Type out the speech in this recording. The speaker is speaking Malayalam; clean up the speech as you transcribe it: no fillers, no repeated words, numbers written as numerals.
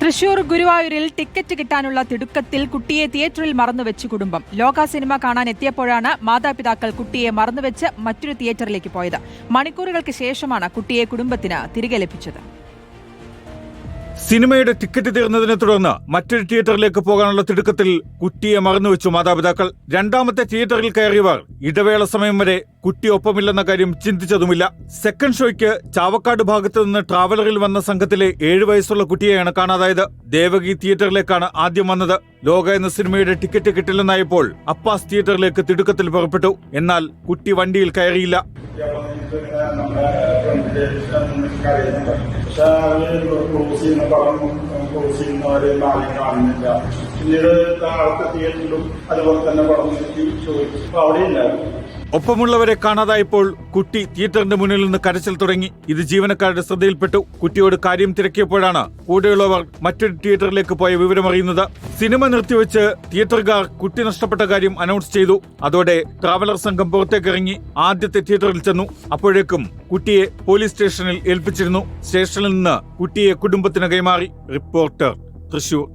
തൃശൂർ ഗുരുവായൂരിൽ ടിക്കറ്റ് കിട്ടാനുള്ള തിടുക്കത്തിൽ കുട്ടിയെ തിയേറ്ററിൽ മറന്നുവെച്ച് കുടുംബം. ലോക സിനിമ കാണാൻ എത്തിയപ്പോഴാണ് മാതാപിതാക്കൾ കുട്ടിയെ മറന്നുവെച്ച് മറ്റൊരു തിയേറ്ററിലേക്ക് പോയത്. മണിക്കൂറുകൾക്ക് ശേഷമാണ് കുട്ടിയെ കുടുംബത്തിന് തിരികെ ലഭിച്ചത്. സിനിമയുടെ ടിക്കറ്റ് തീർന്നതിനെ തുടർന്ന് മറ്റൊരു തിയേറ്ററിലേക്ക് പോകാനുള്ള തിടുക്കത്തിൽ കുട്ടിയെ മറന്നുവെച്ചു മാതാപിതാക്കൾ. രണ്ടാമത്തെ തിയേറ്ററിൽ കയറിയവർ ഇടവേള സമയം വരെ കുട്ടി ഒപ്പമില്ലെന്ന കാര്യം ചിന്തിച്ചതുമില്ല. സെക്കൻഡ് ഷോയ്ക്ക് ചാവക്കാട് ഭാഗത്ത് നിന്ന് ട്രാവലറിൽ വന്ന സംഘത്തിലെ 7 വയസ്സുള്ള കുട്ടിയെയാണ് കാണാതായത്. ദേവകി തിയേറ്ററിലേക്കാണ് ആദ്യം വന്നത്. ലോക എന്ന സിനിമയുടെ ടിക്കറ്റ് കിട്ടില്ലെന്നായപ്പോൾ അപ്പാസ് തിയേറ്ററിലേക്ക് തിടുക്കത്തിൽ പുറപ്പെട്ടു. എന്നാൽ കുട്ടി വണ്ടിയിൽ കയറിയില്ല. പിന്നീട് അടുത്ത തിയേറ്ററിലും അതുപോലെ തന്നെ പടം ചോദിച്ചു അവിടെ ഉണ്ടായിരുന്നു. ഒപ്പമുള്ളവരെ കാണാതായപ്പോൾ കുട്ടി തിയേറ്ററിന്റെ മുന്നിൽ നിന്ന് കരച്ചിൽ തുടങ്ങി. ഇത് ജീവനക്കാരുടെ ശ്രദ്ധയിൽപ്പെട്ടു. കുട്ടിയോട് കാര്യം തിരക്കിയപ്പോഴാണ് കൂടെയുള്ളവർ മറ്റൊരു തിയേറ്ററിലേക്ക് പോയ വിവരമറിയുന്നത്. സിനിമ നിർത്തിവെച്ച് തിയേറ്ററുകാർ കുട്ടി നഷ്ടപ്പെട്ട കാര്യം അനൗൺസ് ചെയ്തു. അതോടെ ട്രാവലർ സംഘം പുറത്തേക്കിറങ്ങി ആദ്യത്തെ തിയേറ്ററിൽ ചെന്നു. അപ്പോഴേക്കും കുട്ടിയെ പോലീസ് സ്റ്റേഷനിൽ ഏൽപ്പിച്ചിരുന്നു. സ്റ്റേഷനിൽ നിന്ന് കുട്ടിയെ കുടുംബത്തിന് കൈമാറി. റിപ്പോർട്ടർ, തൃശൂർ.